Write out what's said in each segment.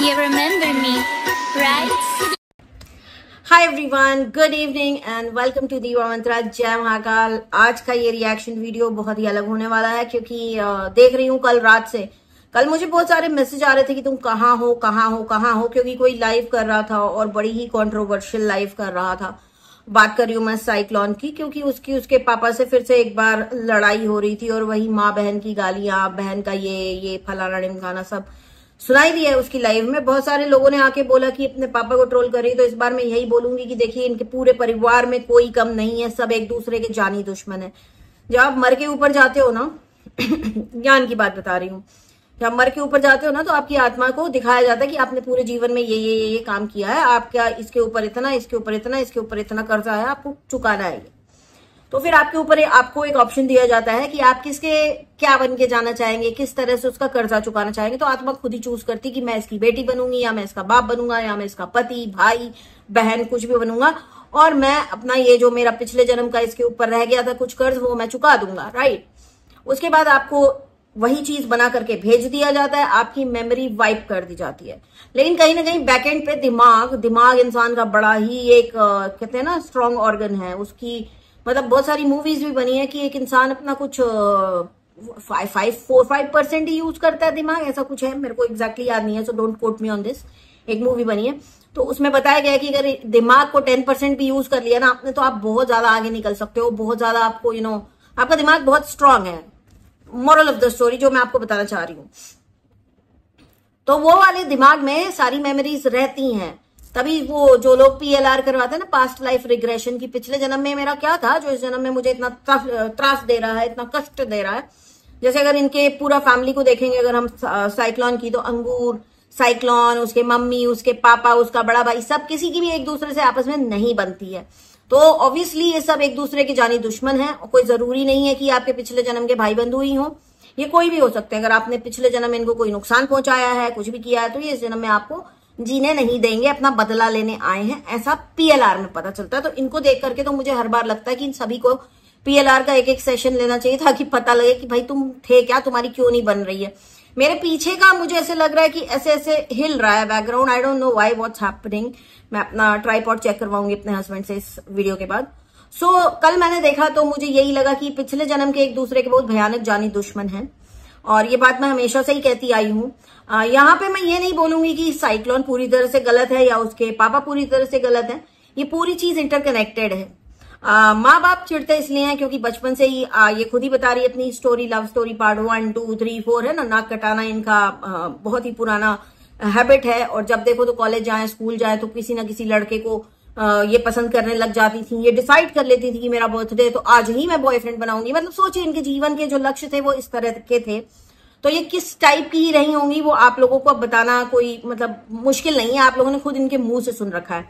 You remember me, right? Hi everyone, good evening and welcome to the Mantra. जय महाकाल। आज का ये रिएक्शन वीडियो बहुत ही अलग होने वाला है क्योंकि देख रही हूँ कल रात से। कल मुझे बहुत सारे मैसेज आ रहे थे कि तुम कहाँ हो कहाँ हो कहाँ हो, क्योंकि कोई लाइव कर रहा था और बड़ी ही कंट्रोवर्शियल लाइव कर रहा था। बात कर रही हूँ मैं साइक्लोन की, क्योंकि उसके पापा से फिर से एक बार लड़ाई हो रही थी और वही माँ बहन की गालियां, बहन का ये फलाना ढिमकाना सब सुनाई दिया है उसकी लाइव में। बहुत सारे लोगों ने आके बोला कि अपने पापा को ट्रोल कर रही, तो इस बार मैं यही बोलूंगी कि देखिए, इनके पूरे परिवार में कोई कम नहीं है, सब एक दूसरे के जानी दुश्मन है। जब आप मर के ऊपर जाते हो ना ज्ञान की बात बता रही हूँ, जब मर के ऊपर जाते हो ना, तो आपकी आत्मा को दिखाया जाता है कि आपने पूरे जीवन में ये काम किया है, आपका इसके ऊपर इतना, इसके ऊपर इतना, इसके ऊपर इतना कर्जा है, आपको चुकाना है। तो फिर आपके ऊपर आपको एक ऑप्शन दिया जाता है कि आप किसके क्या बन के जाना चाहेंगे, किस तरह से उसका कर्जा चुकाना चाहेंगे। तो आत्मा खुद ही चूज करती कि मैं इसकी बेटी बनूंगी, या मैं इसका बाप बनूंगा, या मैं इसका पति, भाई, बहन, कुछ भी बनूंगा, और मैं अपना ये जो मेरा पिछले जन्म का इसके ऊपर रह गया था कुछ कर्ज, वो मैं चुका दूंगा। राइट। उसके बाद आपको वही चीज बना करके भेज दिया जाता है, आपकी मेमोरी वाइप कर दी जाती है। लेकिन कहीं ना कहीं बैकएंड पे दिमाग इंसान का बड़ा ही एक कहते हैं ना स्ट्रॉन्ग ऑर्गन है। उसकी मतलब बहुत सारी मूवीज भी बनी है कि एक इंसान अपना कुछ 4-5% ही यूज करता है दिमाग, ऐसा कुछ है, मेरे को एग्जैक्टली याद नहीं है, so don't quote me on this. एक मूवी बनी है तो उसमें बताया गया है कि अगर दिमाग को 10% भी यूज कर लिया ना आपने, तो आप बहुत ज्यादा आगे निकल सकते हो, बहुत ज्यादा आपको आपका दिमाग बहुत स्ट्रांग है। मोरल ऑफ द स्टोरी जो मैं आपको बताना चाह रही हूँ, तो वो वाले दिमाग में सारी मेमोरीज रहती हैं। तभी वो जो लोग PLR करवाते हैं ना, पास्ट लाइफ रिग्रेशन, की पिछले जन्म में मेरा क्या था जो इस जन्म में मुझे इतना त्रास दे रहा है, इतना कष्ट दे रहा है। जैसे अगर इनके पूरा फैमिली को देखेंगे, अगर हम साइक्लोन की, तो अंगूर, साइक्लोन, उसके मम्मी, उसके पापा, उसका बड़ा भाई, सब किसी की भी एक दूसरे से आपस में नहीं बनती है। तो ऑब्वियसली ये सब एक दूसरे के जानी दुश्मन है। कोई जरूरी नहीं है कि आपके पिछले जन्म के भाई बंधु ही हो, ये कोई भी हो सकते हैं। अगर आपने पिछले जन्म में इनको कोई नुकसान पहुंचाया है, कुछ भी किया है, तो ये इस जन्म में आपको जीने नहीं देंगे, अपना बदला लेने आए हैं, ऐसा PLR में पता चलता है। तो इनको देख करके तो मुझे हर बार लगता है कि इन सभी को PLR का एक सेशन लेना चाहिए ताकि पता लगे कि भाई तुम थे क्या, तुम्हारी क्यों नहीं बन रही है। मेरे पीछे का मुझे ऐसे लग रहा है कि ऐसे ऐसे हिल रहा है background, I don't know why, what's happening. मैं अपना ट्राइपॉड चेक करवाऊंगी अपने हस्बैंड से इस वीडियो के बाद। कल मैंने देखा तो मुझे यही लगा कि पिछले जन्म के एक दूसरे के बहुत भयानक जानी दुश्मन है, और ये बात मैं हमेशा से ही कहती आई हूँ। यहाँ पे मैं ये नहीं बोलूंगी कि साइक्लोन पूरी तरह से गलत है या उसके पापा पूरी तरह से गलत है, ये पूरी चीज इंटरकनेक्टेड है। माँ बाप चिढ़ते इसलिए हैं क्योंकि बचपन से ही ये खुद ही बता रही है अपनी स्टोरी, लव स्टोरी पार्ट 1, 2, 3, 4 है ना, नाक कटाना इनका बहुत ही पुराना हैबिट है। और जब देखो तो कॉलेज जाए, स्कूल जाए, तो किसी ना किसी लड़के को ये पसंद करने लग जाती थी। ये डिसाइड कर लेती थी कि मेरा बर्थडे तो आज ही मैं बॉयफ्रेंड बनाऊंगी। मतलब सोचिए, इनके जीवन के जो लक्ष्य थे वो इस तरह के थे। तो ये किस टाइप की ही रही होंगी वो आप लोगों को अब बताना कोई मतलब मुश्किल नहीं है, आप लोगों ने खुद इनके मुंह से सुन रखा है।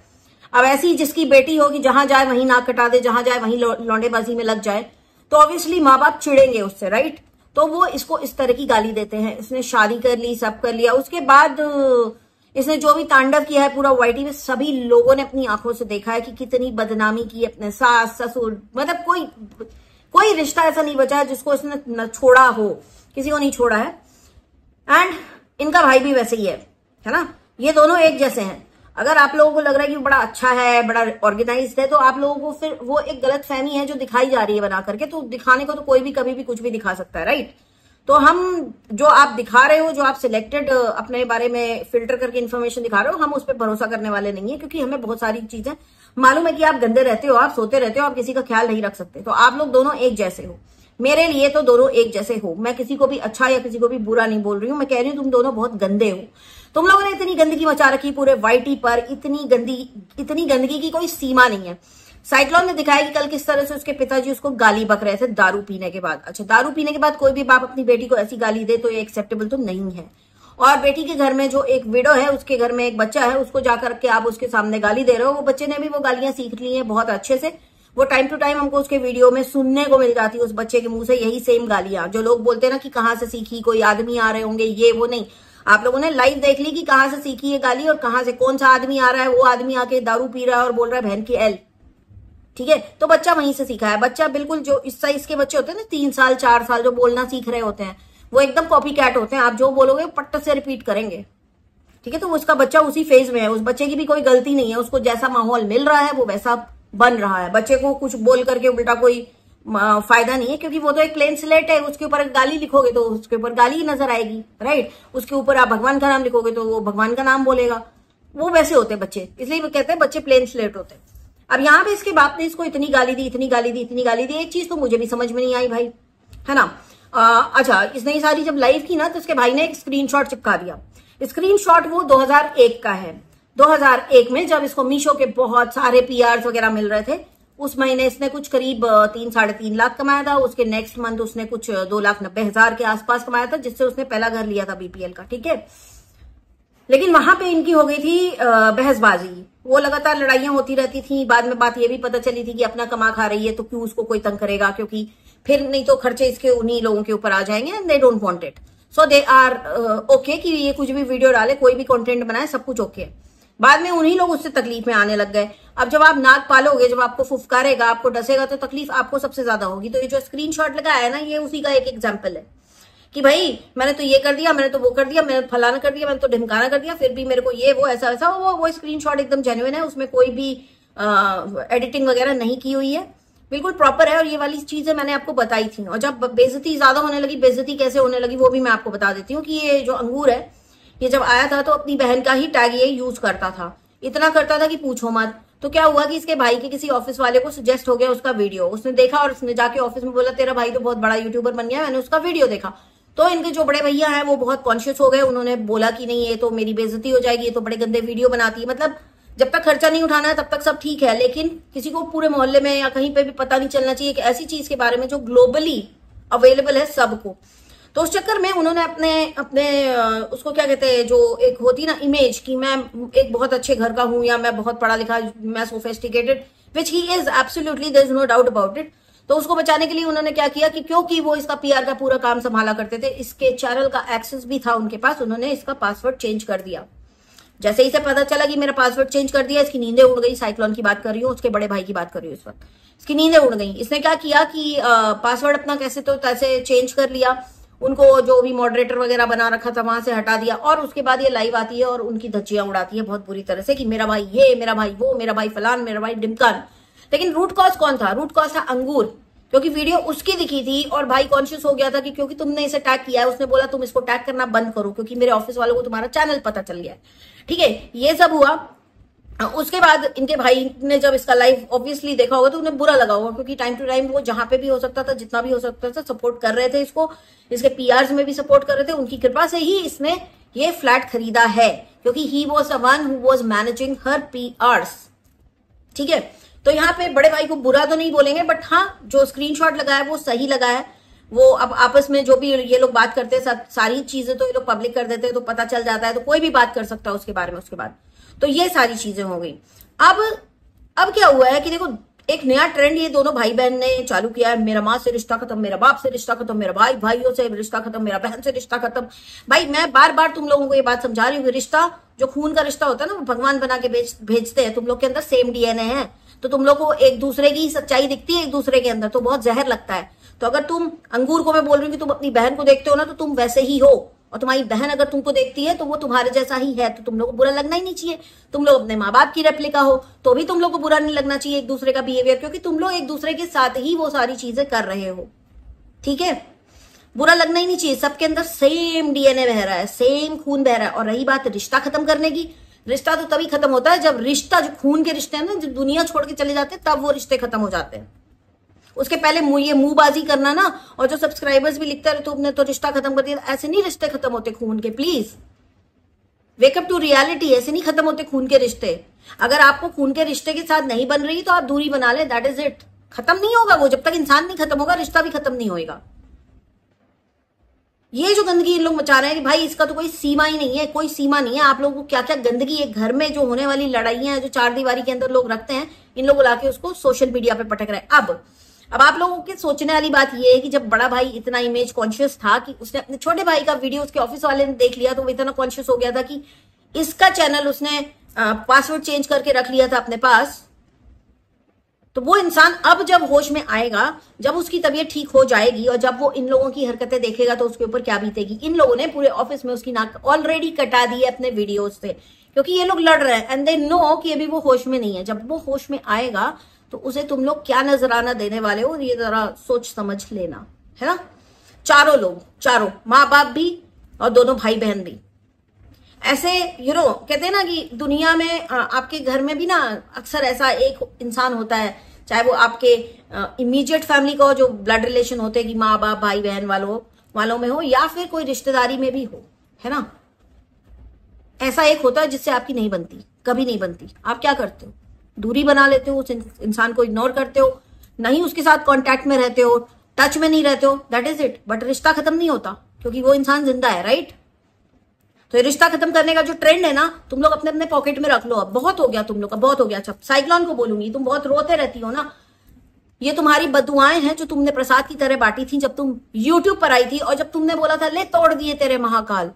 अब ऐसी जिसकी बेटी हो कि जहां जाए वहीं नाक कटा दे, जहां जाए वहीं लौंडेबाजी में लग जाए, तो ऑब्वियसली माँ बाप चिड़ेंगे उससे। राइट। तो वो इसको इस तरह की गाली देते हैं। इसने शादी कर ली, सब कर लिया, उसके बाद इसने जो भी तांडव किया है पूरा YT में सभी लोगों ने अपनी आंखों से देखा है कि कितनी बदनामी की अपने सास ससुर, मतलब कोई रिश्ता ऐसा नहीं बचा है जिसको इसने न छोड़ा हो, किसी को नहीं छोड़ा है। एंड इनका भाई भी वैसे ही है ना, ये दोनों एक जैसे हैं। अगर आप लोगों को लग रहा है कि वो बड़ा अच्छा है, बड़ा ऑर्गेनाइज्ड है, तो आप लोगों को फिर वो एक गलत फहमी है जो दिखाई जा रही है बना करके। तो दिखाने को तो कोई भी कभी भी कुछ भी दिखा सकता है। राइट। तो हम जो आप दिखा रहे हो, जो आप सिलेक्टेड अपने बारे में फिल्टर करके इन्फॉर्मेशन दिखा रहे हो, हम उस पर भरोसा करने वाले नहीं है, क्योंकि हमें बहुत सारी चीजें मालूम है कि आप गंदे रहते हो, आप सोते रहते हो, आप किसी का ख्याल नहीं रख सकते। तो आप लोग दोनों एक जैसे हो, मेरे लिए तो दोनों एक जैसे हो। मैं किसी को भी अच्छा या किसी को भी बुरा नहीं बोल रही हूँ, मैं कह रही हूँ तुम दोनों बहुत गंदे हो। तुम लोगों ने इतनी गंदगी मचा रखी पूरे YT पर, इतनी गंदगी की कोई सीमा नहीं है। साइक्लोन ने दिखाया कि कल किस तरह से उसके पिताजी उसको गाली बक रहे थे दारू पीने के बाद। अच्छा, दारू पीने के बाद कोई भी बाप अपनी बेटी को ऐसी गाली दे तो ये एक्सेप्टेबल तो नहीं है। और बेटी के घर में जो एक विडो है, उसके घर में एक बच्चा है, उसको जाकर के आप उसके सामने गाली दे रहे हो। वो बच्चे ने भी वो गालियां सीख ली हैं बहुत अच्छे से। वो टाइम टू टाइम हमको उसके वीडियो में सुनने को मिल जाती है उस बच्चे के मुंह से यही सेम गालियां। जो लोग बोलते हैं ना कि कहाँ से सीखी, कोई आदमी आ रहे होंगे, ये वो नहीं। आप लोगों ने लाइव देख ली कि कहाँ से सीखी ये गाली और कहाँ से कौन सा आदमी आ रहा है। वो आदमी आके दारू पी रहा है और बोल रहा है बहन की एल। ठीक है, तो बच्चा वहीं से सीखा है। बच्चा बिल्कुल जो इस साइज के बच्चे होते हैं ना, 3 साल 4 साल, जो बोलना सीख रहे होते हैं, वो एकदम कॉपी कैट होते हैं। आप जो बोलोगे पट्ट से रिपीट करेंगे। ठीक है, तो उसका बच्चा उसी फेज में है, उस बच्चे की भी कोई गलती नहीं है, उसको जैसा माहौल मिल रहा है वो वैसा बन रहा है। बच्चे को कुछ बोल करके उल्टा कोई फायदा नहीं है, क्योंकि वो तो एक प्लेन स्लेट है, उसके ऊपर गाली लिखोगे तो उसके ऊपर गाली ही नजर आएगी, राइट। उसके ऊपर आप भगवान का नाम लिखोगे तो वो भगवान का नाम बोलेगा। वो वैसे होते हैं बच्चे, इसलिए वो कहते हैं बच्चे प्लेन स्लेट होते हैं। अब यहाँ पे इसके बाप ने इसको इतनी गाली दी, इतनी गाली दी, इतनी गाली दी। एक चीज तो मुझे भी समझ में नहीं आई भाई, है ना। अच्छा, इसने ये सारी जब लाइव की ना तो इसके भाई ने एक स्क्रीनशॉट चिपका दिया। स्क्रीनशॉट वो 2001 का है। 2001 में जब इसको मीशो के बहुत सारे पीआर वगैरह मिल रहे थे, उस महीने इसने कुछ करीब 3-3.5 लाख कमाया था। उसके नेक्स्ट मंथ उसने कुछ 2,90,000 के आसपास कमाया था, जिससे उसने पहला घर लिया था बीपीएल का, ठीक है। लेकिन वहां पे इनकी हो गई थी बहसबाजी, वो लगातार लड़ाइयां होती रहती थी। बाद में बात ये भी पता चली थी कि अपना कमा खा रही है तो क्यों उसको कोई तंग करेगा, क्योंकि फिर नहीं तो खर्चे इसके उन्हीं लोगों के ऊपर आ जाएंगे, and they don't want it. So they are okay कि ये कुछ भी वीडियो डाले, कोई भी कंटेंट बनाए, सब कुछ ओके। बाद में उन्हीं लोग उससे तकलीफ में आने लग गए। अब जब आप नाक पालोगे, जब आपको फुफकारेगा, आपको डसेगा, तो तकलीफ आपको सबसे ज्यादा होगी। तो ये जो स्क्रीनशॉट लगाया है ना, ये उसी का एक एग्जाम्पल है कि भाई मैंने तो ये कर दिया, मैंने तो वो कर दिया, मैंने फलाना कर दिया, मैंने तो ढिमकाना कर दिया, फिर भी मेरे को ये वो ऐसा वैसा। वो स्क्रीनशॉट एकदम जेन्युइन है, उसमें कोई भी एडिटिंग वगैरह नहीं की हुई है, बिल्कुल प्रॉपर है। और ये वाली चीजें मैंने आपको बताई थी। और जब बेइज्जती ज्यादा होने लगी, बेइज्जती कैसे होने लगी वो भी मैं आपको बता देती हूँ कि ये जो अंगूर है, ये जब आया था तो अपनी बहन का ही टैग ये यूज करता था, इतना करता था कि पूछो मत। तो क्या हुआ कि इसके भाई के किसी ऑफिस वाले को सजेस्ट हो गया उसका वीडियो, उसने देखा और उसने जाके ऑफिस में बोला तेरा भाई तो बहुत बड़ा यूट्यूबर बन गया, मैंने उसका वीडियो देखा। तो इनके जो बड़े भैया हैं वो बहुत कॉन्शियस हो गए, उन्होंने बोला कि नहीं ये तो मेरी बेइज्जती हो जाएगी, ये तो बड़े गंदे वीडियो बनाती है। मतलब जब तक खर्चा नहीं उठाना है तब तक सब ठीक है, लेकिन किसी को पूरे मोहल्ले में या कहीं पे भी पता नहीं चलना चाहिए कि ऐसी चीज के बारे में जो ग्लोबली अवेलेबल है सबको। तो उस चक्कर में उन्होंने अपने उसको क्या कहते हैं, जो एक होती ना इमेज कि मैं एक बहुत अच्छे घर का हूं या मैं बहुत पढ़ा लिखा, मैं sophisticated, which he is absolutely, there is no doubt about it. तो उसको बचाने के लिए उन्होंने क्या किया कि क्योंकि वो इसका पीआर का पूरा काम संभाला करते थे, इसके चैनल का एक्सेस भी था उनके पास, उन्होंने इसका पासवर्ड चेंज कर दिया। जैसे इसे पता चला कि मेरा पासवर्ड चेंज कर दिया, इसकी नींदें उड़ गई। साइक्लोन की बात कर रही हूँ, उसके बड़े भाई की बात कर रही हूँ इस वक्त। इसकी नींदें उड़ गई। इसने क्या किया कि पासवर्ड अपना कैसे तो तैसे चेंज कर लिया, उनको जो भी मॉडरेटर वगैरह बना रखा था वहां से हटा दिया, और उसके बाद ये लाइव आती है और उनकी धज्जियां उड़ाती है बहुत बुरी तरह से कि मेरा भाई ये, मेरा भाई वो, मेरा भाई फलान, मेरा भाई डिमकान। लेकिन रूट कॉज कौन था? रूट कॉज था अंगूर, क्योंकि वीडियो उसकी दिखी थी और भाई कॉन्शियस हो गया था कि क्योंकि तुमने इसे टैग किया है, उसने बोला तुम इसको टैग करना बंद करो क्योंकि मेरे ऑफिस वालों को तुम्हारा चैनल पता चल गया है, ठीक है। ये सब हुआ। उसके बाद इनके भाई ने जब इसका लाइव ऑब्वियसली देखा होगा तो उन्हें बुरा लगा होगा, क्योंकि टाइम टू टाइम वो जहां पे भी हो सकता था, जितना भी हो सकता था, सपोर्ट कर रहे थे इसको, इसके पीआर्स में भी सपोर्ट कर रहे थे। उनकी कृपा से ही इसने ये फ्लैट खरीदा है, क्योंकि he was a one who was managing हर पीआर्स, ठीक है। तो यहाँ पे बड़े भाई को बुरा तो नहीं बोलेंगे, बट हाँ जो स्क्रीनशॉट लगा है वो सही लगा है। वो अब आपस में जो भी ये लोग बात करते हैं, सब सारी चीजें तो ये लोग पब्लिक कर देते हैं, तो पता चल जाता है, तो कोई भी बात कर सकता है उसके बारे में। उसके बाद तो ये सारी चीजें हो गई। अब क्या हुआ है कि देखो एक नया ट्रेंड ये दोनों भाई बहन ने चालू किया है, मेरा माँ से रिश्ता खत्म, मेरा बाप से रिश्ता खत्म, मेरा भाई भाइयों से रिश्ता खत्म, मेरा बहन से रिश्ता खत्म। भाई मैं बार बार तुम लोगों को ये बात समझा रही हूँ, रिश्ता जो खून का रिश्ता होता है ना, वो भगवान बना के भेजते हैं। तुम लोग के अंदर सेम डीएनए है, तो तुम लोग को एक दूसरे की सच्चाई दिखती है एक दूसरे के अंदर, तो बहुत जहर लगता है। तो अगर तुम अंगूर को मैं बोल रही हूँ कि तुम अपनी बहन को देखते हो ना, तो तुम वैसे ही हो, और तुम्हारी बहन अगर तुमको देखती है तो वो तुम्हारे जैसा ही है, तो तुम लोग को बुरा लगना ही नहीं चाहिए। तुम लोग अपने माँ बाप की रेप्लिका हो तो भी तुम लोग को बुरा नहीं लगना चाहिए एक दूसरे का बिहेवियर, क्योंकि तुम लोग एक दूसरे के साथ ही वो सारी चीजें कर रहे हो, ठीक है। बुरा लगना ही नहीं चाहिए, सबके अंदर सेम डीएनए बह रहा है, सेम खून बह रहा है। और रही बात रिश्ता खत्म करने की, रिश्ता तो तभी खत्म होता है जब रिश्ता, जो खून के रिश्ते हैं ना, जब दुनिया छोड़ के चले जाते हैं तब वो रिश्ते खत्म हो जाते हैं। उसके पहले ये मुंहबाजी करना ना, और जो सब्सक्राइबर्स भी लिखते रहे तुमने तो रिश्ता खत्म कर दिया, ऐसे नहीं रिश्ते खत्म होते खून के। प्लीज वेकअप टू रियलिटी, ऐसे नहीं खत्म होते खून के रिश्ते। अगर आपको खून के रिश्ते के साथ नहीं बन रही तो आप दूरी बना ले, दैट इज इट। खत्म नहीं होगा वो, जब तक इंसान नहीं खत्म होगा रिश्ता भी खत्म नहीं होगा। ये जो गंदगी इन लोग मचा रहे हैं कि भाई इसका तो कोई सीमा ही नहीं है, कोई सीमा नहीं है। आप लोगों को क्या क्या गंदगी एक घर में जो होने वाली लड़ाइयां जो चार दीवारी के अंदर लोग रखते हैं, इन लोग लाके उसको सोशल मीडिया पे पटक रहे हैं। अब आप लोगों के सोचने वाली बात ये है कि जब बड़ा भाई इतना इमेज कॉन्शियस था कि उसने अपने छोटे भाई का वीडियो उसके ऑफिस वाले ने देख लिया, तो वो इतना कॉन्शियस हो गया था कि इसका चैनल उसने पासवर्ड चेंज करके रख लिया था अपने पास, तो वो इंसान अब जब होश में आएगा, जब उसकी तबीयत ठीक हो जाएगी और जब वो इन लोगों की हरकतें देखेगा तो उसके ऊपर क्या बीतेगी। इन लोगों ने पूरे ऑफिस में उसकी नाक ऑलरेडी कटा दी है अपने वीडियोस से, क्योंकि ये लोग लड़ रहे हैं एंड दे नो कि अभी वो होश में नहीं है। जब वो होश में आएगा तो उसे तुम लोग क्या नजराना देने वाले हो, ये जरा सोच समझ लेना, है ना। चारों लोग, चारों माँ बाप भी और दोनों भाई बहन भी। ऐसे कहते हैं ना कि दुनिया में आपके घर में भी ना अक्सर ऐसा एक इंसान होता है, चाहे वो आपके इमीडिएट फैमिली का हो, जो ब्लड रिलेशन होते हैं कि माँ बाप भाई बहन वालों में हो, या फिर कोई रिश्तेदारी में भी हो, है ना। ऐसा एक होता है जिससे आपकी नहीं बनती, कभी नहीं बनती। आप क्या करते हो, दूरी बना लेते हो, उस इंसान को इग्नोर करते हो, नहीं उसके साथ कांटेक्ट में रहते हो, टच में नहीं रहते हो, दैट इज इट। बट रिश्ता खत्म नहीं होता, क्योंकि वो इंसान जिंदा है, राइट। तो ये रिश्ता खत्म करने का जो ट्रेंड है ना, तुम लोग अपने अपने पॉकेट में रख लो। अब बहुत हो गया तुम लोग का, बहुत हो गया। अच्छा, साइक्लोन को बोलूंगी, तुम बहुत रोते रहती हो ना, ये तुम्हारी बदुआएं हैं जो तुमने प्रसाद की तरह बांटी थी जब तुम यूट्यूब पर आई थी, और जब तुमने बोला था ले तोड़ दिए तेरे महाकाल,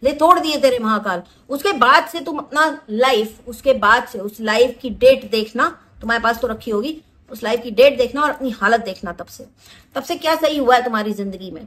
ले तोड़ दिए तेरे महाकाल। उसके बाद से तुम अपना लाइफ, उसके बाद से उस लाइफ की डेट देखना, तुम्हारे पास तो रखी होगी, उस लाइफ की डेट देखना और अपनी हालत देखना। तब से क्या सही हुआ है तुम्हारी जिंदगी में।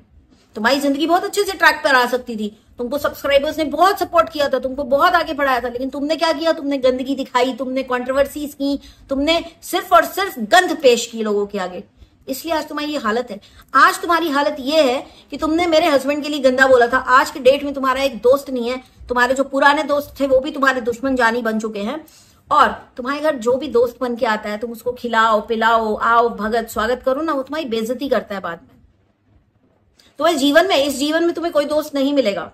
तुम्हारी जिंदगी बहुत अच्छे से ट्रैक पर आ सकती थी, तुमको सब्सक्राइबर्स ने बहुत सपोर्ट किया था, तुमको बहुत आगे बढ़ाया था, लेकिन तुमने क्या किया, तुमने गंदगी दिखाई, तुमने कंट्रोवर्सीज की, तुमने सिर्फ और सिर्फ गंद पेश की लोगों के आगे। इसलिए आज तुम्हारी ये हालत है। आज तुम्हारी हालत ये है कि तुमने मेरे हस्बैंड के लिए गंदा बोला था, आज के डेट में तुम्हारा एक दोस्त नहीं है, तुम्हारे जो पुराने दोस्त थे वो भी तुम्हारे दुश्मन जानी बन चुके हैं, और तुम्हारे घर जो भी दोस्त बन के आता है तुम उसको खिलाओ पिलाओ, आओ भगत स्वागत करो ना, वो तुम्हारी बेइज्जती करता है बाद में। तुम्हें जीवन में, इस जीवन में तुम्हें कोई दोस्त नहीं मिलेगा,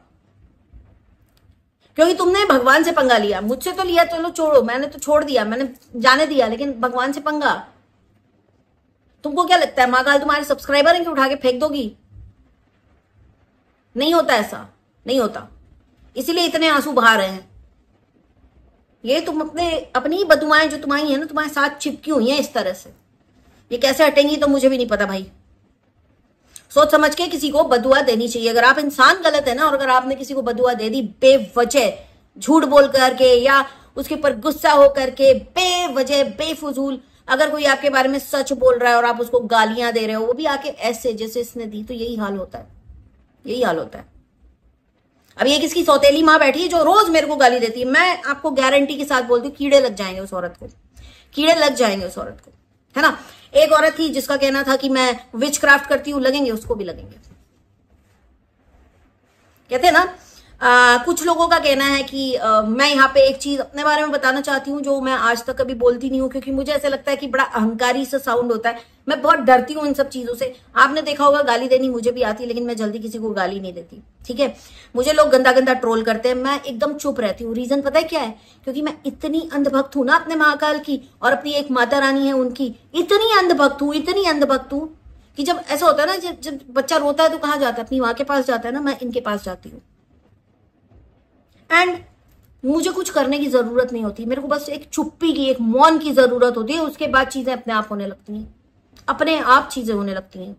क्योंकि तुमने भगवान से पंगा लिया। मुझसे तो लिया, चलो छोड़ो, मैंने तो छोड़ दिया, मैंने जाने दिया, लेकिन भगवान से पंगा। तुमको क्या लगता है महाकाल तुम्हारे सब्सक्राइबर हैं कि उठा के फेंक दोगी? नहीं होता, ऐसा नहीं होता। इसीलिए इतने आंसू बहा रहे हैं। ये तुम अपनी बदुआएं जो तुम्हारी है ना, तुम्हारे साथ चिपकी हुई हैं इस तरह से, ये कैसे हटेंगी तो मुझे भी नहीं पता भाई। सोच समझ के किसी को बदुआ देनी चाहिए। अगर आप इंसान गलत है ना, और अगर आपने किसी को बदुआ दे दी बेवजह, झूठ बोल करके या उसके ऊपर गुस्सा हो करके, बेवजह बेफजूल, अगर कोई आपके बारे में सच बोल रहा है और आप उसको गालियां दे रहे हो, वो भी आके ऐसे जैसे इसने दी, तो यही हाल होता है, यही हाल होता है। अब ये किसकी सौतेली माँ बैठी है जो रोज मेरे को गाली देती है, मैं आपको गारंटी के साथ बोलती हूँ कीड़े लग जाएंगे उस औरत को, कीड़े लग जाएंगे उस औरत को, है ना। एक औरत थी जिसका कहना था कि मैं विच क्राफ्ट करती हूँ, लगेंगे उसको भी लगेंगे। कहते हैं ना कुछ लोगों का कहना है कि मैं यहाँ पे एक चीज अपने बारे में बताना चाहती हूँ जो मैं आज तक कभी बोलती नहीं हूँ, क्योंकि मुझे ऐसा लगता है कि बड़ा अहंकारी सा साउंड होता है। मैं बहुत डरती हूँ इन सब चीजों से। आपने देखा होगा गाली देनी मुझे भी आती है, लेकिन मैं जल्दी किसी को गाली नहीं देती, ठीक है। मुझे लोग गंदा गंदा ट्रोल करते हैं, मैं एकदम चुप रहती हूँ। रीजन पता है क्या है? क्योंकि मैं इतनी अंधभक्त हूँ ना अपने महाकाल की, और अपनी एक माता रानी है उनकी, इतनी अंधभक्त हूँ, इतनी अंधभक्त हूँ कि जब ऐसा होता है ना, जब बच्चा रोता है तो कहाँ जाता है? अपनी माँ के पास जाता है ना, मैं इनके पास जाती हूँ। एंड मुझे कुछ करने की जरूरत नहीं होती, मेरे को बस एक चुप्पी की, एक मौन की जरूरत होती है। उसके बाद चीजें अपने आप होने लगती हैं, अपने आप चीजें होने लगती हैं।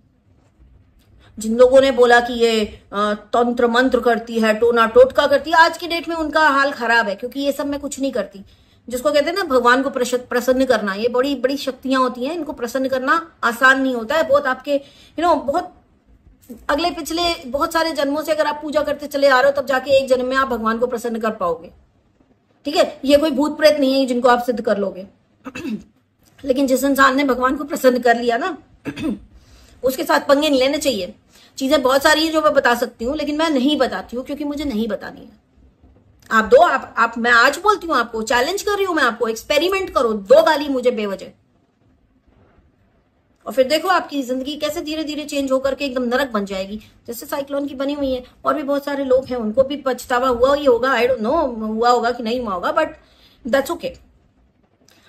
जिन लोगों ने बोला कि ये तंत्र मंत्र करती है, टोना टोटका करती है, आज की डेट में उनका हाल खराब है, क्योंकि ये सब मैं कुछ नहीं करती। जिसको कहते हैं ना भगवान को प्रसन्न करना, ये बड़ी बड़ी शक्तियां होती हैं, इनको प्रसन्न करना आसान नहीं होता है। बहुत आपके बहुत अगले पिछले बहुत सारे जन्मों से अगर आप पूजा करते चले आ रहे हो, तब जाके एक जन्म में आप भगवान को प्रसन्न कर पाओगे, ठीक है। ये कोई भूत प्रेत नहीं है जिनको आप सिद्ध कर लोगे। लेकिन जिस इंसान ने भगवान को प्रसन्न कर लिया ना, उसके साथ पंगे नहीं लेने चाहिए। चीजें बहुत सारी है जो मैं बता सकती हूँ, लेकिन मैं नहीं बताती हूँ क्योंकि मुझे नहीं बतानी है। आप दो, आप मैं आज बोलती हूँ, आपको चैलेंज कर रही हूँ मैं, आपको एक्सपेरिमेंट करो, दो गाली मुझे बेवजह, और फिर देखो आपकी जिंदगी कैसे धीरे धीरे चेंज होकर के एकदम नरक बन जाएगी, जैसे साइक्लोन की बनी हुई है। और भी बहुत सारे लोग हैं, उनको भी पछतावा हुआ ही होगा, आई डोंट नो हुआ होगा कि नहीं हुआ होगा, बट दैट्स ओके।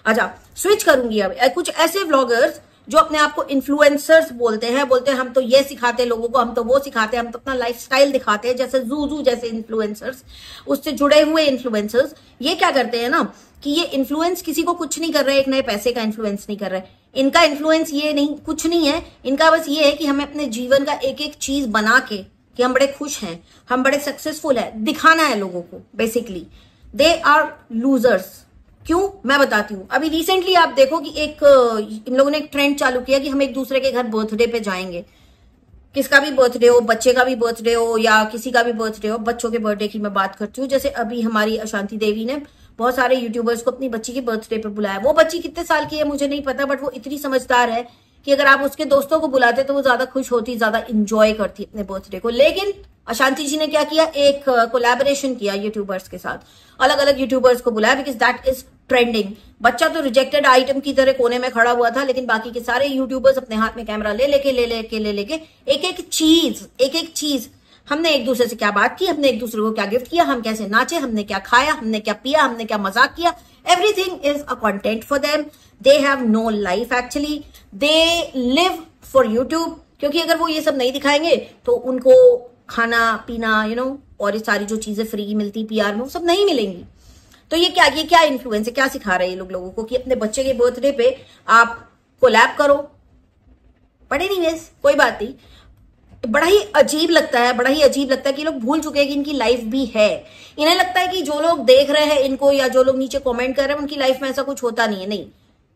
अच्छा, स्विच करूंगी अब। कुछ ऐसे व्लॉगर्स जो अपने आप को इन्फ्लुएंसर्स बोलते हैं हम तो ये सिखाते हैं लोगों को, हम तो वो सिखाते हैं, हम तो अपना लाइफस्टाइल दिखाते हैं, जैसे जूजू जैसे इन्फ्लुएंसर्स, उससे जुड़े हुए इन्फ्लुएंसर्स। ये क्या करते हैं ना कि ये इन्फ्लुएंस किसी को कुछ नहीं कर रहे, एक नए पैसे का इन्फ्लुएंस नहीं कर रहे। इनका इन्फ्लुएंस ये नहीं, कुछ नहीं है इनका, बस ये है कि हमें अपने जीवन का एक एक चीज बना के कि हम बड़े खुश हैं, हम बड़े सक्सेसफुल है, दिखाना है लोगों को। बेसिकली दे आर लूजर्स, क्यों, मैं बताती हूँ। अभी रिसेंटली आप देखो कि इन लोगों ने एक ट्रेंड चालू किया कि हम एक दूसरे के घर बर्थडे पे जाएंगे। किसका भी बर्थडे हो, बच्चे का भी बर्थडे हो या किसी का भी बर्थडे हो, बच्चों के बर्थडे की मैं बात करती हूँ। जैसे अभी हमारी अशांति देवी ने बहुत सारे यूट्यूबर्स को अपनी बच्ची के बर्थडे पे बुलाया। वो बच्ची कितने साल की है मुझे नहीं पता, बट वो इतनी समझदार है कि अगर आप उसके दोस्तों को बुलाते तो वो ज्यादा खुश होती, ज्यादा इंजॉय करती अपने बर्थडे को। लेकिन अशांति जी ने क्या किया, एक कोलैबोरेशन किया यूट्यूबर्स के साथ, अलग अलग यूट्यूबर्स को बुलाया, बिकॉज दैट इज ट्रेंडिंग। बच्चा तो रिजेक्टेड आइटम की तरह कोने में खड़ा हुआ था, लेकिन बाकी के सारे यूट्यूबर्स अपने हाथ में कैमरा ले लेके एक एक चीज हमने एक दूसरे से क्या बात की, हमने एक दूसरे को क्या गिफ्ट किया, हम कैसे नाचे, हमने क्या खाया, हमने क्या पिया, हमने क्या मजाक किया। Everything is a content for them. They have no life actually, they live for YouTube. क्योंकि अगर वो ये सब नहीं दिखाएंगे तो उनको खाना पीना और ये सारी जो चीजें फ्री मिलती पीआर में, वो सब नहीं मिलेंगी। तो ये क्या इन्फ्लुएंस है, क्या सिखा रहे हैं ये लोगों को कि अपने बच्चे के बर्थडे पे आप कोलैब करो। बट एनीवेज कोई बात नहीं, बड़ा ही अजीब लगता है कि लोग भूल चुके हैं कि इनकी लाइफ भी है। इन्हें लगता है कि जो लोग देख रहे हैं इनको या जो लोग नीचे कमेंट कर रहे हैं उनकी लाइफ में ऐसा कुछ होता नहीं है। नहीं,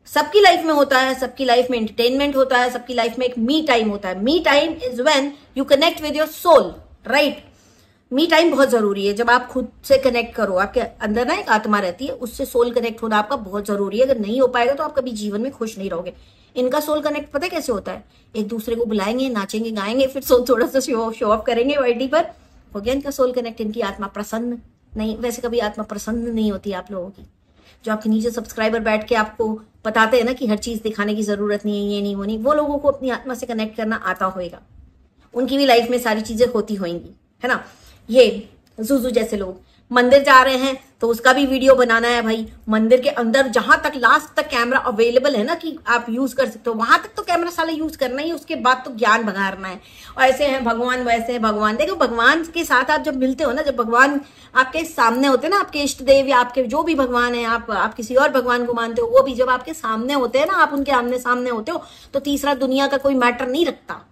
सबकी लाइफ में होता है, सबकी लाइफ में एंटरटेनमेंट होता है, सबकी लाइफ में एक मी टाइम होता है। Me time is when you connect with your soul, right. Me time बहुत जरूरी है, जब आप खुद से कनेक्ट करो। आपके अंदर ना एक आत्मा रहती है, उससे सोल कनेक्ट होना आपका बहुत जरूरी है। अगर नहीं हो पाएगा तो आप कभी जीवन में खुश नहीं रहोगे। इनका सोल कनेक्ट पता है कैसे होता है, एक दूसरे को बुलाएंगे, नाचेंगे, गाएंगे, फिर थोड़ा सा शो ऑफ करेंगे वाईटी पर, हो गया इनका सोल कनेक्ट। इनकी आत्मा प्रसन्न नहीं, वैसे कभी आत्मा प्रसन्न नहीं होती आप लोगों की। जो आपके नीचे सब्सक्राइबर बैठ के आपको बताते हैं ना कि हर चीज दिखाने की जरूरत नहीं है, ये नहीं वो नहीं, वो लोगों को अपनी आत्मा से कनेक्ट करना आता होगा। उनकी भी लाइफ में सारी चीजें होती होंगी, है ना। ये जुजू जैसे लोग मंदिर जा रहे हैं तो उसका भी वीडियो बनाना है भाई। मंदिर के अंदर जहां तक लास्ट तक कैमरा अवेलेबल है ना कि आप यूज कर सकते हो, वहां तक तो कैमरा साला यूज करना ही, उसके बाद तो ज्ञान भगाना है। और ऐसे हैं भगवान, वैसे है भगवान। देखो भगवान के साथ आप जब मिलते हो ना, जब भगवान आपके सामने होते हैं ना, आपके इष्ट देव या आपके जो भी भगवान है, आप किसी और भगवान को मानते हो, वो भी जब आपके सामने होते हैं ना, आप उनके आमने सामने होते हो, तो तीसरा दुनिया का कोई मैटर नहीं रखता।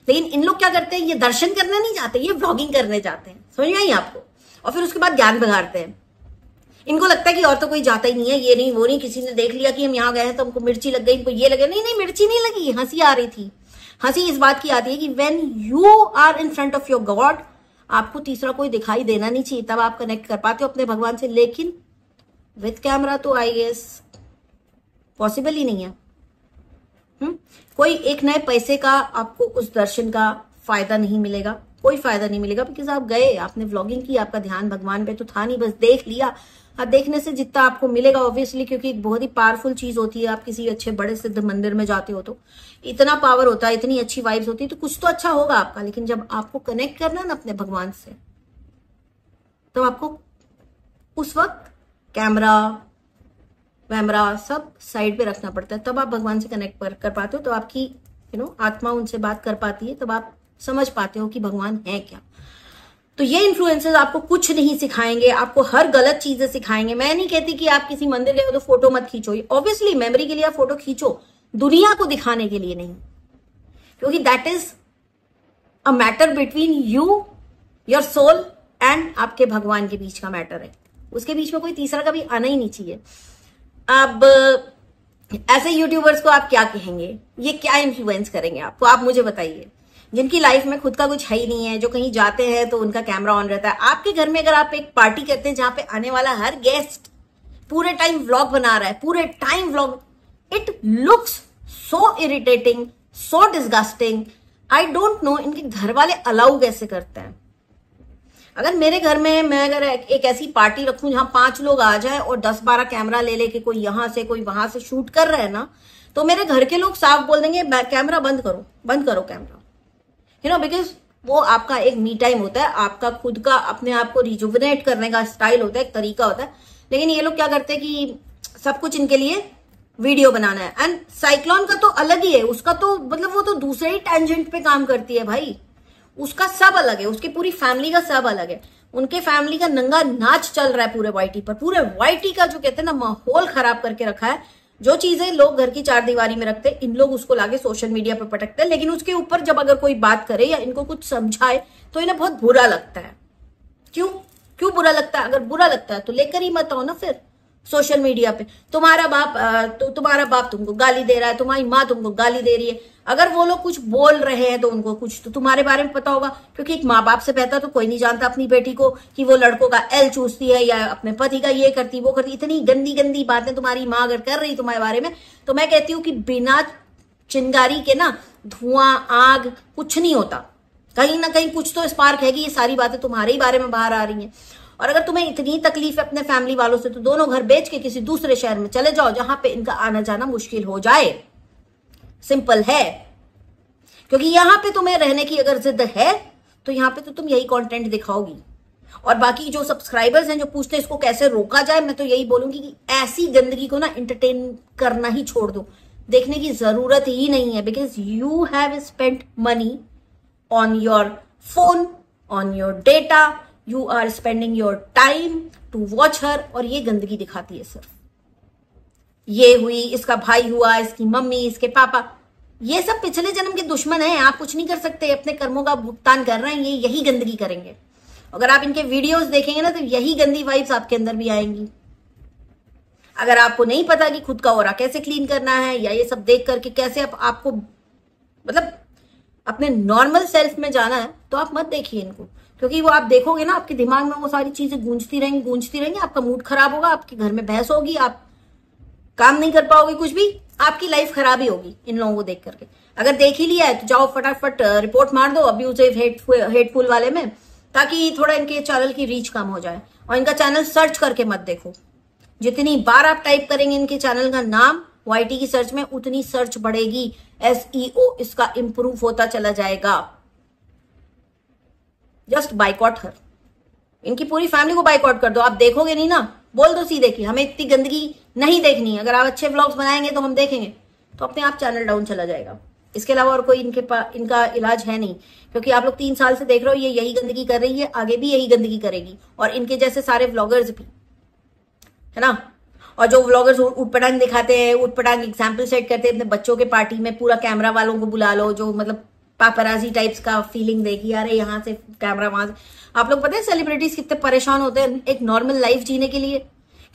लेकिन इन लोग क्या करते हैं, ये दर्शन करने नहीं जाते, ये व्लॉगिंग करने जाते हैं। समझ में आई आपको। और फिर उसके बाद ज्ञान बिगाड़ते हैं। इनको लगता है कि और तो कोई जाता ही नहीं है, ये नहीं वो नहीं, किसी ने देख लिया कि हम यहाँ गए हैं तो हमको मिर्ची लग गई, इनको ये लगे। नहीं, मिर्ची नहीं लगी, हंसी आ रही थी। हंसी इस बात की आती है कि when you are in front of your god, आपको तीसरा कोई दिखाई देना नहीं चाहिए, तब आप कनेक्ट कर पाते हो अपने भगवान से। लेकिन विथ कैमरा तो आई गेस पॉसिबल ही नहीं है। कोई एक नए पैसे का आपको उस दर्शन का फायदा नहीं मिलेगा, कोई फायदा नहीं मिलेगा, बिकॉज आप गए, आपने व्लॉगिंग की, आपका ध्यान भगवान पे तो था नहीं, बस देख लिया। अब देखने से जितना आपको मिलेगा ऑब्वियसली, क्योंकि एक बहुत ही पावरफुल चीज होती है। आप किसी अच्छे बड़े सिद्ध मंदिर में जाते हो तो इतना पावर होता है, इतनी अच्छी वाइब्स होती है, तो कुछ तो अच्छा होगा आपका। लेकिन जब आपको कनेक्ट करना है ना अपने भगवान से, तो आपको उस वक्त कैमरा वैमरा सब साइड पे रखना पड़ता है, तब आप भगवान से कनेक्ट कर पाते हो। तो आपकी आत्मा उनसे बात कर पाती है, तब आप समझ पाते हो कि भगवान है क्या। तो ये इन्फ्लुएंसर्स आपको कुछ नहीं सिखाएंगे, आपको हर गलत चीजें सिखाएंगे। मैं नहीं कहती कि आप किसी मंदिर गए हो तो फोटो मत खींचो, ऑब्वियसली मेमोरी के लिए आप फोटो खींचो, दुनिया को दिखाने के लिए नहीं, क्योंकि that is a matter between you, your soul and आपके भगवान के बीच का मैटर है। उसके बीच में कोई तीसरा कभी आना ही नहीं चाहिए। अब ऐसे यूट्यूबर्स को आप क्या कहेंगे, ये क्या इन्फ्लुएंस करेंगे आपको, आप मुझे बताइए। जिनकी लाइफ में खुद का कुछ है ही नहीं है, जो कहीं जाते हैं तो उनका कैमरा ऑन रहता है। आपके घर में अगर आप एक पार्टी करते हैं जहां पे आने वाला हर गेस्ट पूरे टाइम व्लॉग बना रहा है, पूरे time vlog, it looks so irritating, so disgusting. I don't know इनके घर वाले अलाउ कैसे करते हैं। अगर मेरे घर में मैं अगर एक ऐसी पार्टी रखूं जहां 5 लोग आ जाए और 10-12 कैमरा ले लेके कोई यहां से कोई वहां से शूट कर रहे हैं ना, तो मेरे घर के लोग साफ बोल देंगे कैमरा बंद करो कैमरा, बिकॉज वो आपका एक मी टाइम होता है, आपका खुद का अपने आप को रिजुविनेट करने का स्टाइल होता है, एक तरीका होता है। लेकिन ये लोग क्या करते हैं कि सब कुछ इनके लिए वीडियो बनाना है। एंड साइक्लोन का तो अलग ही है, उसका तो मतलब वो तो दूसरे ही टेंजेंट पे काम करती है भाई, उसका सब अलग है, उसकी पूरी फैमिली का सब अलग है। उनके फैमिली का नंगा नाच चल रहा है पूरे वाईटी पर, पूरे वाईटी का जो कहते हैं ना माहौल खराब करके रखा है। जो चीजें लोग घर की 4 दीवारी में रखते हैं, इन लोग उसको लाके सोशल मीडिया पर पटकते हैं। लेकिन उसके ऊपर जब अगर कोई बात करे या इनको कुछ समझाए तो इन्हें बहुत बुरा लगता है। क्यों बुरा लगता है? अगर बुरा लगता है तो लेकर ही मत आओ ना, फिर सोशल मीडिया पे तुम्हारा बाप तुमको गाली दे रहा है, तुम्हारी माँ तुमको गाली दे रही है, अगर वो लोग कुछ बोल रहे हैं तो उनको कुछ तो तुम्हारे बारे में पता होगा, क्योंकि एक माँ बाप से बेहतर तो कोई नहीं जानता अपनी बेटी को कि वो लड़कों का एल चूसती है या अपने पति का ये करती वो करती। इतनी गंदी गंदी बातें तुम्हारी माँ अगर कर रही तुम्हारे बारे में, तो मैं कहती हूँ कि बिना चिंगारी के ना धुआं आग कुछ नहीं होता, कहीं ना कहीं कुछ तो स्पार्क है कि ये सारी बातें तुम्हारे ही बारे में बाहर आ रही हैं। और अगर तुम्हें इतनी तकलीफ है अपने फैमिली वालों से, तो दोनों घर बेच के किसी दूसरे शहर में चले जाओ जहां पे इनका आना जाना मुश्किल हो जाए। सिंपल है, क्योंकि यहां पे तुम्हें रहने की अगर जिद है तो यहां पे तो तुम यही कंटेंट दिखाओगी। और बाकी जो सब्सक्राइबर्स हैं जो पूछते हैं इसको कैसे रोका जाए, मैं तो यही बोलूंगी कि ऐसी गंदगी को ना एंटरटेन करना ही छोड़ दो, देखने की जरूरत ही नहीं है। Because you have spent money on your phone, on your data, you are spending your time to watch her, और ये गंदगी दिखाती है सिर्फ। ये हुई, इसका भाई हुआ, इसकी मम्मी, इसके पापा, ये सब पिछले जन्म के दुश्मन हैं, आप कुछ नहीं कर सकते, अपने कर्मों का भुगतान कर रहे हैं, ये यही गंदगी करेंगे। अगर आप इनके वीडियोस देखेंगे ना तो यही गंदी वाइब्स आपके अंदर भी आएंगी। अगर आपको नहीं पता कि खुद का ओरा कैसे क्लीन करना है या ये सब देख करके कैसे आपको मतलब अपने नॉर्मल सेल्फ में जाना है, तो आप मत देखिए इनको, क्योंकि वो आप देखोगे ना आपके दिमाग में वो सारी चीजें गूंजती रहेंगी, आपका मूड खराब होगा, आपके घर में बहस होगी, आप काम नहीं कर पाओगे, कुछ भी, आपकी लाइफ खराब ही होगी इन लोगों को देख करके। अगर देख ही लिया है तो जाओ फटाफट रिपोर्ट मार दो अब्यूजिव हेटफुल वाले में, ताकि थोड़ा इनके चैनल की रीच कम हो जाए। और इनका चैनल सर्च करके मत देखो, जितनी बार आप टाइप करेंगे इनके चैनल का नाम YT की सर्च में, उतनी सर्च बढ़ेगी, SEO इसका इंप्रूव होता चला जाएगा। जस्ट बाइकॉट हर, इनकी पूरी फैमिली को बाइकआउट कर दो। आप देखोगे नहीं ना, बोल दो सीधे कि हमें इतनी गंदगी नहीं देखनी, अगर आप अच्छे व्लॉग्स बनाएंगे तो हम देखेंगे, तो अपने आप चैनल डाउन चला जाएगा। इसके अलावा और कोई इनका इलाज है नहीं, क्योंकि आप लोग 3 साल से देख रहे हो ये यही गंदगी कर रही है, आगे भी यही गंदगी करेगी, और इनके जैसे सारे व्लॉगर्स भी, है ना। और जो व्लॉगर्स उटपटांग दिखाते हैं, उटपटांग एग्जाम्पल सेट करते हैं अपने बच्चों के पार्टी में, पूरा कैमरा वालों को बुला लो, जो मतलब पापराजी टाइप्स का फीलिंग देखी, अरे यहाँ से कैमरा वहां से। आप लोग पता है सेलिब्रिटीज कितने परेशान होते हैं एक नॉर्मल लाइफ जीने के लिए,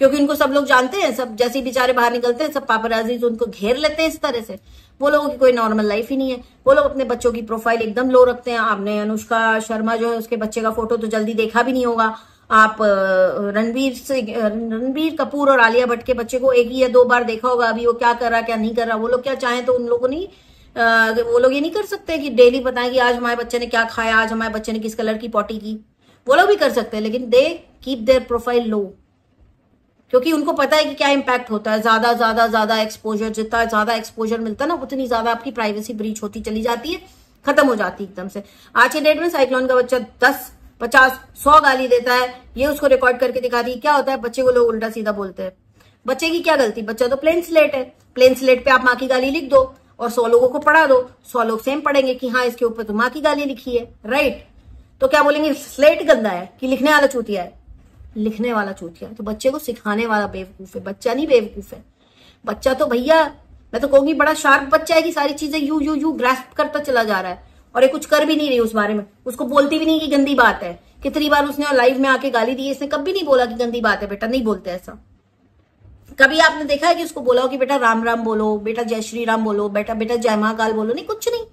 क्योंकि उनको सब लोग जानते हैं, सब जैसे बेचारे बाहर निकलते हैं सब पापराजी उनको घेर लेते हैं इस तरह से। वो लोगों की कोई नॉर्मल लाइफ ही नहीं है। वो लोग अपने बच्चों की प्रोफाइल एकदम लो रखते हैं। आपने अनुष्का शर्मा जो है उसके बच्चे का फोटो तो जल्दी देखा भी नहीं होगा। आप रणबीर कपूर और आलिया भट्ट के बच्चे को 1 या 2 बार देखा होगा, अभी वो क्या कर रहा क्या नहीं कर रहा। वो लोग क्या चाहें तो उन लोगों नहीं वो लोग ये नहीं कर सकते कि डेली बताएं कि आज हमारे बच्चे ने क्या खाया, आज हमारे बच्चे ने किस कलर की पॉटी की। वो लोग भी कर सकते हैं, लेकिन दे कीप देयर प्रोफाइल लो, क्योंकि उनको पता है कि क्या इम्पैक्ट होता है। ज्यादा एक्सपोजर, जितना ज्यादा एक्सपोजर मिलता है ना उतनी ज्यादा आपकी प्राइवेसी ब्रीच होती चली जाती है, खत्म हो जाती है एकदम से। आज के डेट में साइक्लोन का बच्चा 10, 50, 100 गाली देता है, ये उसको रिकॉर्ड करके दिखाती है। क्या होता है, बच्चे को लोग उल्टा सीधा बोलते हैं। बच्चे की क्या गलती, बच्चा तो प्लेन स्लेट है। प्लेन स्लेट पे आप माँ की गाली लिख दो और 100 लोगों को पढ़ा दो, 100 लोग सेम पढ़ेंगे कि हाँ इसके ऊपर तो माँ की गाली लिखी है, राइट। तो क्या बोलेंगे, स्लेट गंदा है कि लिखने वाला चूतिया है? लिखने वाला चूतिया है। तो बच्चे को सिखाने वाला बेवकूफ है, बच्चा नहीं बेवकूफ है। बच्चा तो भैया मैं तो कहूंगी बड़ा शार्प बच्चा है कि सारी चीजें यू ग्रास्प करता चला जा रहा है, और ये कुछ कर भी नहीं रही उस बारे में। उसको बोलती भी नहीं कि गंदी बात है। कितनी बार उसने लाइव में आके गाली दी, इसने कभी नहीं बोला कि गंदी बात है बेटा, नहीं बोलते ऐसा। कभी आपने देखा है कि उसको बोला हो कि बेटा राम राम बोलो, बेटा जय श्री राम बोलो, बेटा जय महाकाल बोलो? नहीं, कुछ नहीं।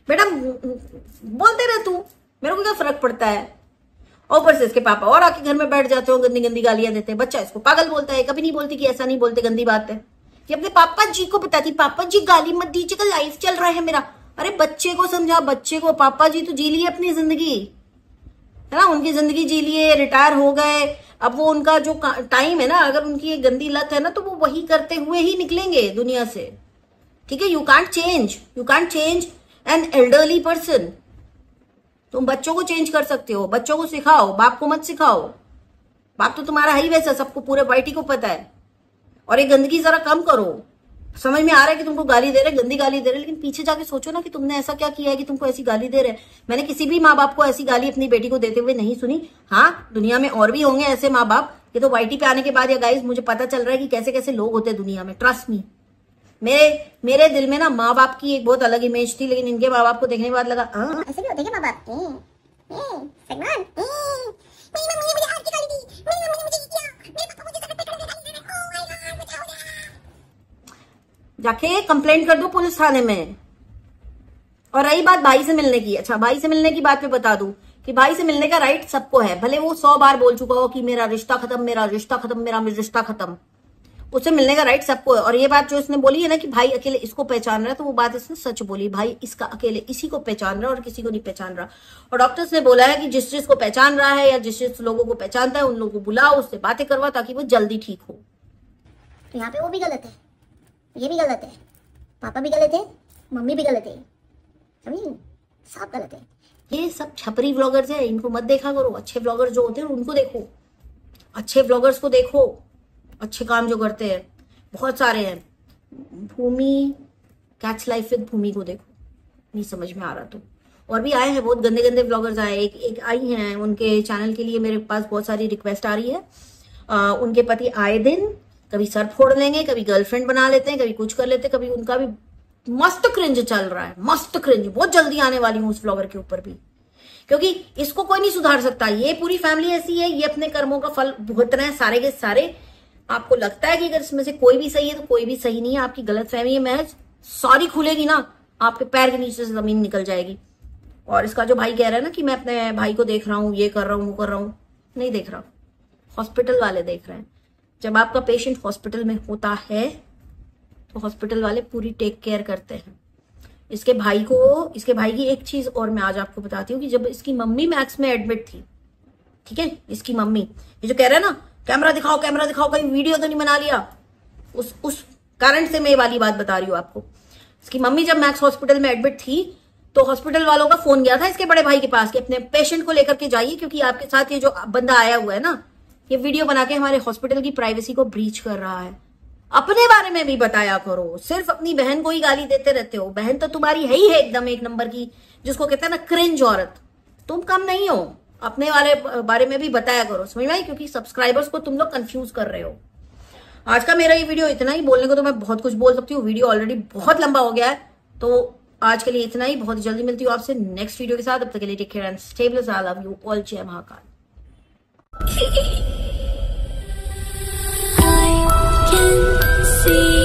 बेटा बोलते रहे तू, मेरे को क्या फर्क पड़ता है। ऊपर से इसके पापा और आके घर में बैठ जाते हो, गंदी गंदी गालियां देते हैं। बच्चा इसको पागल बोलता है, कभी नहीं बोलती कि ऐसा नहीं बोलते, गंदी बात है। कि अपने पापा जी को बताती, पापा जी गाली मत दीजिएगा, लाइफ चल रहा है मेरा। अरे बच्चे को समझा, बच्चे को पापा जी तो जी लिए अपनी जिंदगी, है ना, उनकी जिंदगी जी लिए, रिटायर हो गए। अब वो उनका जो टाइम है ना, अगर उनकी एक गंदी लत है ना, तो वो वही करते हुए ही निकलेंगे दुनिया से, ठीक है। You can't change an elderly person. तुम बच्चों को चेंज कर सकते हो, बच्चों को सिखाओ, बाप को मत सिखाओ। बाप तो तुम्हारा है ही वैसा, सबको पूरे YT को पता है। और ये गंदगी जरा कम करो। समझ में आ रहा है कि तुमको गाली दे रहे, गंदी गाली दे रहे, लेकिन पीछे जाके सोचो ना कि तुमने ऐसा क्या किया है कि तुमको ऐसी गाली दे रहे। मैंने किसी भी माँ बाप को ऐसी गाली अपनी बेटी को देते हुए नहीं सुनी। हाँ, दुनिया में और भी होंगे ऐसे माँ बाप। ये तो YT पे आने के बाद या गाइस मुझे पता चल रहा है कि कैसे कैसे लोग होते हैं दुनिया में, ट्रस्ट मी। मेरे दिल में ना माँ बाप की एक बहुत अलग इमेज थी, लेकिन इनके माँ बाप को देखने के बाद लगा ऐसे भी होते हैं माँ बाप के। सलमान, मेरी मम्मी ने मुझे आज की गाली दी, मेरी मम्मी ने मुझे ये किया, मेरे पापा मुझे सड़क पे खड़े गाली दे रहे हैं। जाके कंप्लेंट कर दो पुलिस थाने में। और रही बात भाई से मिलने की, अच्छा भाई से मिलने की बात पे बता दूं कि भाई से मिलने का राइट सबको है, भले वो 100 बार बोल चुका हो कि मेरा रिश्ता खत्म, मेरा रिश्ता खत्म, मेरा रिश्ता खत्म, उससे मिलने का राइट सबको है। और ये बात जो इसने बोली है ना कि भाई अकेले इसको पहचान रहा है, तो वो बात इसने सच बोली, भाई इसका अकेले इसी को पहचान रहा है और किसी को नहीं पहचान रहा। और डॉक्टर्स ने बोला है कि जिस जिसको पहचान रहा है या जिस लोगों को पहचानता है उन लोगों को बुलाओ, उससे बातें करवा ताकि वो जल्दी ठीक हो। तो यहाँ पे वो भी गलत है, ये भी गलत है, पापा भी गलत है, मम्मी भी गलत है, समझी, सब गलत है। ये सब छपरी व्लॉगर्स है, इनको मत देखा करो। अच्छे व्लॉगर्स जो होते हैं उनको देखो, अच्छे व्लॉगर्स को देखो, अच्छे काम जो करते हैं बहुत सारे हैं। भूमि कैच लाइफ विद भूमि को देखो, नहीं समझ में आ रहा तो। और भी आए हैं बहुत गंदे गंदे व्लॉगर्स आए, एक आई हैं, उनके चैनल के लिए मेरे पास बहुत सारी रिक्वेस्ट आ रही है। उनके पति आए दिन कभी सर फोड़ लेंगे, कभी गर्लफ्रेंड बना लेते हैं, कभी कुछ कर लेते हैं, कभी उनका भी मस्त क्रिंज चल रहा है, मस्त क्रिंज। बहुत जल्दी आने वाली हूँ उस व्लॉगर के ऊपर भी, क्योंकि इसको कोई नहीं सुधार सकता। ये पूरी फैमिली ऐसी है, ये अपने कर्मों का फल भुगत रहे हैं सारे के सारे। आपको लगता है कि अगर इसमें से कोई भी सही है तो कोई भी सही नहीं है, आपकी गलत फहमी है। महज सारी खुलेगी ना, आपके पैर के नीचे से जमीन निकल जाएगी। और इसका जो भाई कह रहा है ना कि मैं अपने भाई को देख रहा हूँ, ये कर रहा हूँ, वो कर रहा हूँ, नहीं देख रहा, हॉस्पिटल वाले देख रहे हैं। जब आपका पेशेंट हॉस्पिटल में होता है तो हॉस्पिटल वाले पूरी टेक केयर करते हैं। इसके भाई की एक चीज और मैं आज आपको बताती हूँ कि जब इसकी मम्मी मैक्स में एडमिट थी, ठीक है, इसकी मम्मी, ये जो कह रहा है ना कैमरा दिखाओ, कहीं वीडियो तो नहीं बना लिया, उस कारण से मैं ये वाली बात बता रही हूँ आपको। इसकी मम्मी जब मैक्स हॉस्पिटल में एडमिट थी तो हॉस्पिटल वालों का फोन गया था इसके बड़े भाई के पास कि अपने पेशेंट को लेकर के जाइए, क्योंकि आपके साथ ये जो बंदा आया हुआ है ना, ये वीडियो बना के हमारे हॉस्पिटल की प्राइवेसी को ब्रीच कर रहा है। अपने बारे में भी बताया करो, सिर्फ अपनी बहन को ही गाली देते रहते हो। बहन तो तुम्हारी है ही है एकदम एक नंबर की, जिसको कहते हैं ना क्रिंज औरत। तुम कम नहीं हो, अपने वाले बारे में भी बताया करो, समझ में आई? क्योंकि सब्सक्राइबर्स को तुम लोग कंफ्यूज कर रहे हो। आज का मेरा ये वीडियो इतना ही, बोलने को तो मैं बहुत कुछ बोल सकती हूँ, वीडियो ऑलरेडी बहुत लंबा हो गया है, तो आज के लिए इतना ही। बहुत जल्दी मिलती हूँ आपसे नेक्स्ट वीडियो के साथ। अब तक के लिए take care and stay blessed. I love you all. जय महाकाल। I can see